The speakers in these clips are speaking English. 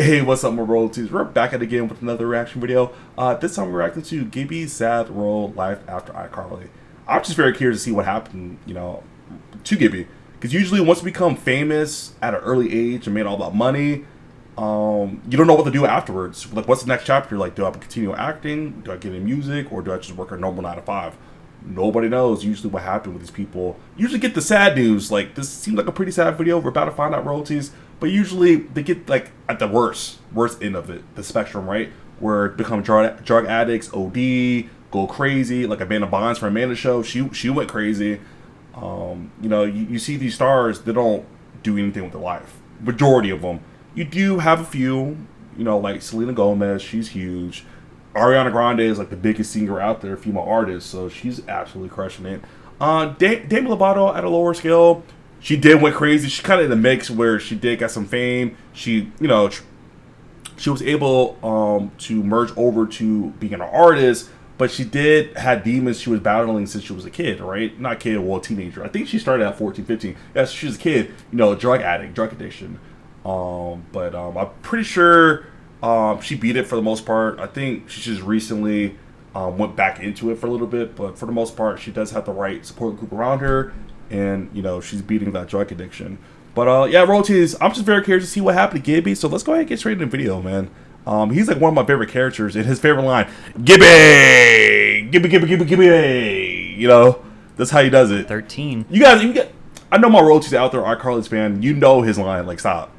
Hey, what's up, my royalties? We're back at it again with another reaction video. This time we're reacting to Gibby's sad role life after iCarly. I'm just very curious to see what happened, to Gibby. Because usually once you become famous at an early age and made all that money, you don't know what to do afterwards. Like, what's the next chapter? Like, do I continue acting? Do I get in music? Or do I just work a normal 9 to 5? Nobody knows usually what happened with these people. Usually get the sad news. Like, this seems like a pretty sad video. We're about to find out royalties. But usually they get, like, at the worst end of it, the spectrum, right? Where become drug addicts, OD, go crazy. Like Amanda Bynes from Amanda's show, she went crazy. You see these stars, they don't do anything with their life. Majority of them. You do have a few, like Selena Gomez, she's huge. Ariana Grande is like the biggest singer out there, female artist, so she's absolutely crushing it. Demi Lovato at a lower scale, she did went crazy. She's kind of in the mix where she did get some fame. She, she was able to merge over to being an artist, but she did had demons she was battling since she was a kid, right? Not kid, well, teenager. I think she started at 14, 15. Yes, she was a kid, drug addict, drug addiction. But I'm pretty sure she beat it for the most part. I think she just recently went back into it for a little bit, but for the most part, she does have the right support group around her, and she's beating that drug addiction. But yeah, royalties. I'm just very curious to see what happened to Gibby. So let's go ahead and get straight into the video, man. He's like one of my favorite characters, and his favorite line, Gibby, Gibby, Gibby, Gibby, Gibby. That's how he does it. 13. You guys, I know my royalties out there, iCarly's fan. You know his line, like, stop.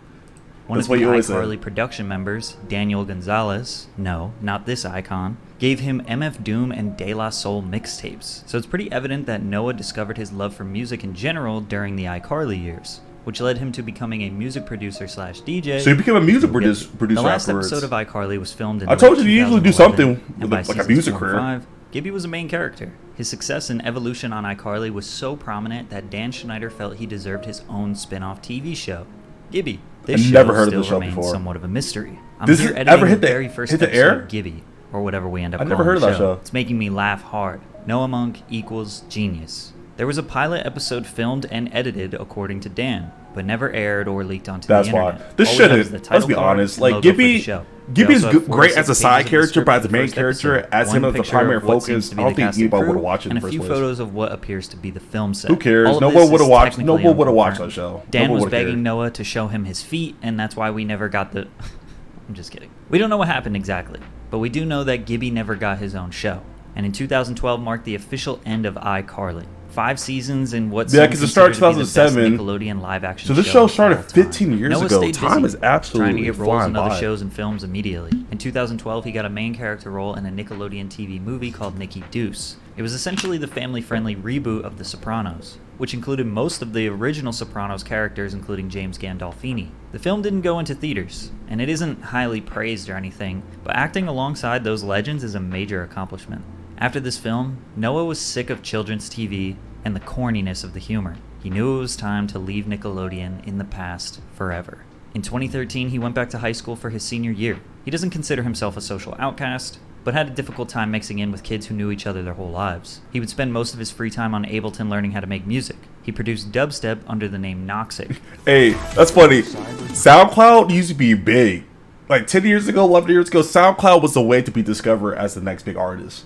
One of the iCarly production members, Daniel Gonzalez, no, not this icon, gave him MF Doom and De La Soul mixtapes. So it's pretty evident that Noah discovered his love for music in general during the iCarly years, which led him to becoming a music producer slash DJ. So he became a music producer The last afterwards. episode of iCarly was filmed in I told you to usually do something with like a music career. Gibby was a main character. His success and evolution on iCarly was so prominent that Dan Schneider felt he deserved his own spin-off TV show. Gibby. This show never heard still of the show remains before. somewhat of a mystery. I'm This here is editing ever hit the the very first hit the episode air? of Gibby, or whatever we end up I've calling never heard of the that show. It's making me laugh hard. Noah Monk equals genius. There was a pilot episode filmed and edited according to Dan, but never aired or leaked onto the internet. That's why. This shouldn't. Let's be honest. Like Gibby's great as a side character, but as a main character, as him as the primary focus, I don't think anybody would have watched it in the first place. And a few photos of what appears to be the film set. Who cares? No one would have watched. No one would have watched that show. Dan was begging Noah to show him his feet, and that's why we never got the. I'm just kidding. We don't know what happened exactly, but we do know that Gibby never got his own show, and in 2012 marked the official end of iCarly. 5 seasons in what because it started 2007. Nickelodeon live action. So this show started 15 years ago. Time is absolutely trying to get roles in other by. shows and films immediately. In 2012, he got a main character role in a Nickelodeon TV movie called Nicky Deuce. It was essentially the family-friendly reboot of The Sopranos, which included most of the original Sopranos characters, including James Gandolfini. The film didn't go into theaters, and it isn't highly praised or anything, but acting alongside those legends is a major accomplishment. After this film, Noah was sick of children's TV and the corniness of the humor. He knew it was time to leave Nickelodeon in the past forever. In 2013, he went back to high school for his senior year. He doesn't consider himself a social outcast, but had a difficult time mixing in with kids who knew each other their whole lives. He would spend most of his free time on Ableton learning how to make music. He produced dubstep under the name Noxic. Hey, that's funny. SoundCloud used to be big. Like 10 years ago, 11 years ago, SoundCloud was the way to be discovered as the next big artist.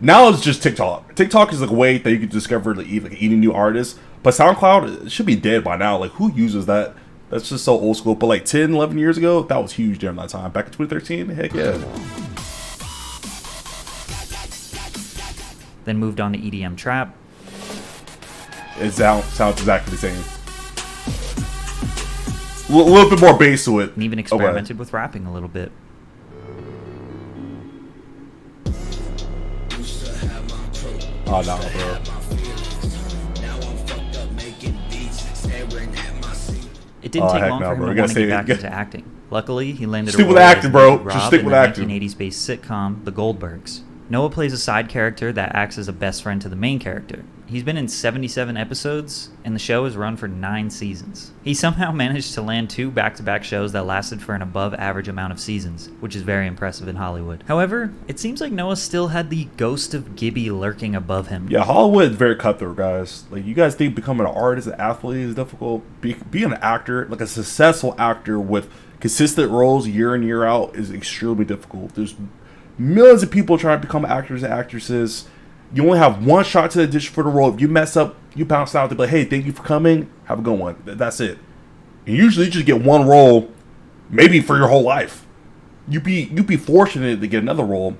Now it's just TikTok. TikTok is like a way that you can discover like any new artist. But SoundCloud should be dead by now. Like, who uses that? That's just so old school. But like 10, 11 years ago, that was huge during that time. Back in 2013, heck yeah. Then moved on to EDM trap. It sounds exactly the same. A little bit more bass to it. And even experimented with rapping a little bit. Oh no, bro. It didn't take long for him to want to get back into acting. Luckily, he landed a role acting, bro. Just stick with acting. In the 1980s-based sitcom The Goldbergs. Noah plays a side character that acts as a best friend to the main character. He's been in 77 episodes, and the show has run for 9 seasons. He somehow managed to land 2 back-to-back shows that lasted for an above-average amount of seasons, which is very impressive in Hollywood. However, it seems like Noah still had the ghost of Gibby lurking above him. Yeah, Hollywood is very cutthroat, guys. Like, you guys think becoming an artist, an athlete is difficult? Being an actor, like a successful actor with consistent roles year in year out is extremely difficult. There's millions of people trying to become actors and actresses. You only have one shot to audition for the role. If you mess up, you bounce out. They're like, hey, thank you for coming. Have a good one. That's it. And usually you just get one role, maybe for your whole life. You'd be fortunate to get another role.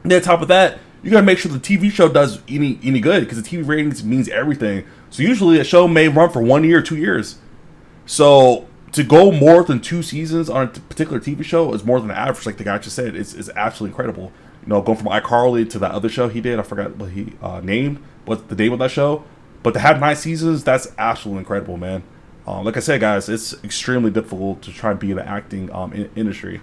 And then on top of that, you gotta make sure the TV show does any good, because the TV ratings means everything. So usually a show may run for 1 year, 2 years. So to go more than 2 seasons on a particular TV show is more than average, like the guy just said. It's absolutely incredible. You know, going from iCarly to that other show he did, I forgot what he named, what's the name of that show. But to have 9 seasons, that's absolutely incredible, man. Like I said, guys, it's extremely difficult to try and be in the acting industry.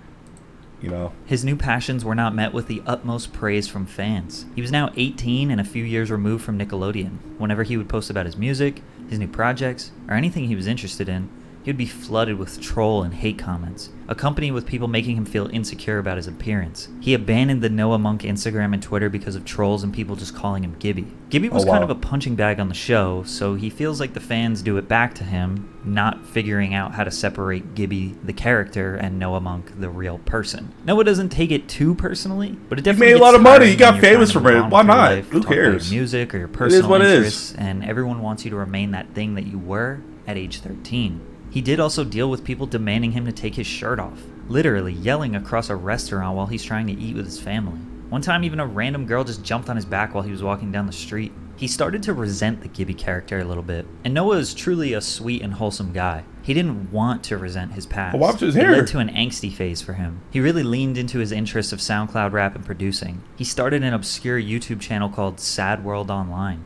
You know, his new passions were not met with the utmost praise from fans. He was now 18 and a few years removed from Nickelodeon. Whenever he would post about his music, his new projects, or anything he was interested in, he would be flooded with troll and hate comments, accompanied with people making him feel insecure about his appearance. He abandoned the Noah Monk Instagram and Twitter because of trolls and people just calling him Gibby. Gibby was kind of a punching bag on the show, so he feels like the fans do it back to him, not figuring out how to separate Gibby, the character, and Noah Monk, the real person. Noah doesn't take it too personally, but it definitely made a lot of money. You got famous from it. Why not? Who cares? Your music or your personal interests, and everyone wants you to remain that thing that you were at age 13. He did also deal with people demanding him to take his shirt off, literally yelling across a restaurant while he's trying to eat with his family. One time, even a random girl just jumped on his back while he was walking down the street. He started to resent the Gibby character a little bit, and Noah is truly a sweet and wholesome guy. He didn't want to resent his past. Well, his hair. It led to an angsty phase for him. He really leaned into his interest of SoundCloud rap and producing. He started an obscure YouTube channel called Sad World Online.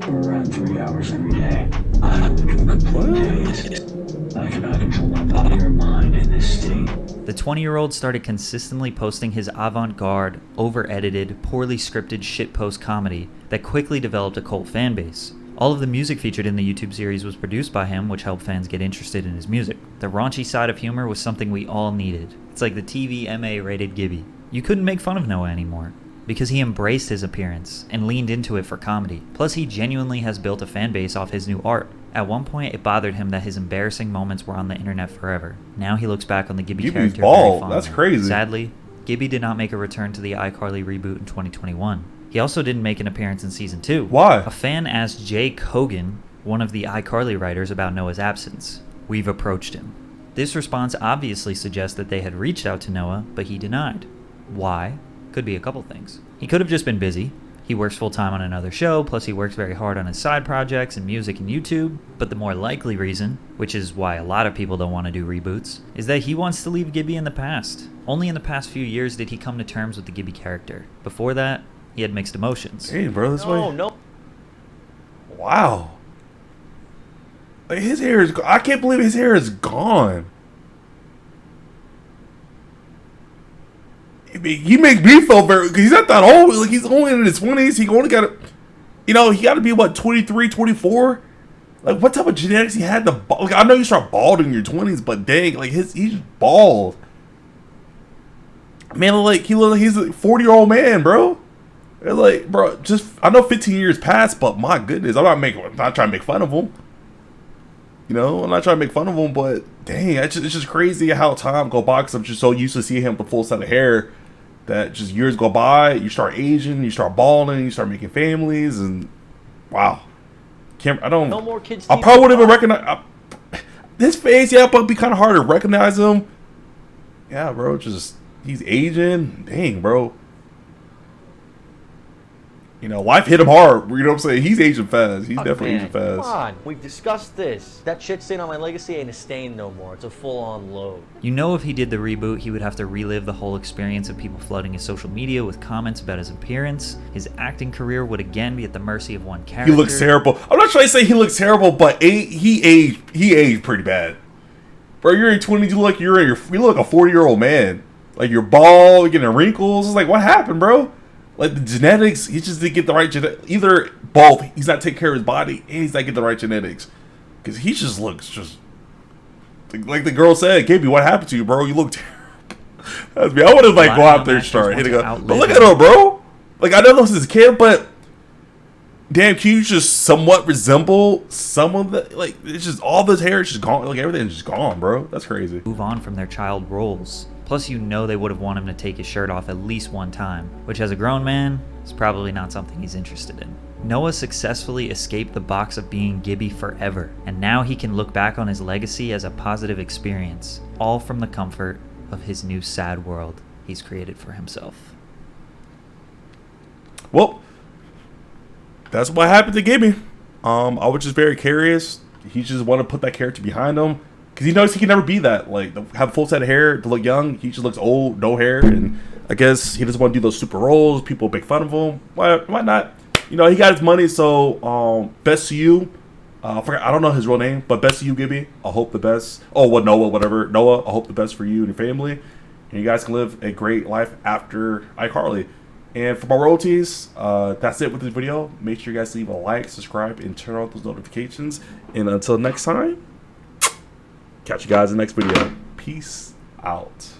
Around 3 hours every day. I have to do complete days. I cannot control my body or mind in this state. The 20-year-old started consistently posting his avant-garde, over-edited, poorly scripted shitpost comedy that quickly developed a cult fan base. All of the music featured in the YouTube series was produced by him, which helped fans get interested in his music. The raunchy side of humor was something we all needed. It's like the TV MA-rated Gibby. You couldn't make fun of Noah anymore, because he embraced his appearance and leaned into it for comedy. Plus, he genuinely has built a fan base off his new art. At one point, it bothered him that his embarrassing moments were on the internet forever. Now he looks back on the Gibby character very fondly. That's crazy. Sadly, Gibby did not make a return to the iCarly reboot in 2021. He also didn't make an appearance in season 2. Why? A fan asked Jake Hogan, one of the iCarly writers, about Noah's absence. We've approached him. This response obviously suggests that they had reached out to Noah, but he denied. Why? Could be a couple things. He could have just been busy. He works full-time on another show, plus he works very hard on his side projects and music and YouTube. But the more likely reason, which is why a lot of people don't want to do reboots, is that he wants to leave Gibby in the past. Only in the past few years did he come to terms with the Gibby character. Before that, he had mixed emotions. Hey, bro, this way. No. Wow. Like, his hair is... I can't believe his hair is gone. He makes me feel very... Because he's not that old. Like, he's only in his 20s. He only got to... You know, he got to be, what, 23, 24? Like, what type of genetics he had to... Like, I know you start balding in your 20s, but dang, like, he's bald. Man, like, he's a 40-year-old man, bro. They're like, bro, just... I know 15 years passed, but my goodness, I'm not trying to make fun of him. You know, I'm not trying to make fun of him, but dang, it's just crazy how time go by, because I'm just so used to seeing him with a full set of hair that just years go by, you start aging, you start balding, you start making families, and wow. No more kids. I probably wouldn't even recognize this face, yeah, but it'd be kind of hard to recognize him. Yeah, bro, just, he's aging. Dang, bro. You know, life hit him hard. You know what I'm saying? He's aging fast. He's definitely aging fast. Come on. We've discussed this. That shit stain on my legacy ain't a stain no more. It's a full-on load. You know, if he did the reboot, he would have to relive the whole experience of people flooding his social media with comments about his appearance. His acting career would again be at the mercy of one character. He looks terrible. I'm not trying to say he looks terrible, but he aged pretty bad. Bro, you're in 20s, you look like a 40-year-old man. Like, you're bald, you're getting wrinkles. It's like, what happened, bro? Like, the genetics, he just didn't get the right genetics. Either both, he's not taking care of his body, and he's not getting the right genetics. Because he just looks like the girl said, Gibby, what happened to you, bro? You look terrible. I would have, like, go out there and start hitting up. But look at him, bro. Like, I know this is his kid, but damn, can you just somewhat resemble some of the, like, it's just all this hair is just gone, like everything's just gone, bro. That's crazy. Move on from their child roles. Plus, you know they would have wanted him to take his shirt off at least one time, which as a grown man, is probably not something he's interested in. Noah successfully escaped the box of being Gibby forever, and now he can look back on his legacy as a positive experience, all from the comfort of his new sad world he's created for himself. Well, that's what happened to Gibby. I was just very curious. He just wanted to put that character behind him because he knows he can never be that. Like, have a full set of hair to look young. He just looks old, no hair, and I guess he doesn't want to do those super roles. People make fun of him. Why not? You know, he got his money, so best to you. I don't know his real name, but best to you, Gibby. I hope the best. Oh, what, Noah, whatever. Noah, I hope the best for you and your family. And you guys can live a great life after iCarly. And for my royalties, that's it with this video. Make sure you guys leave a like, subscribe, and turn on those notifications. And until next time, catch you guys in the next video. Peace out.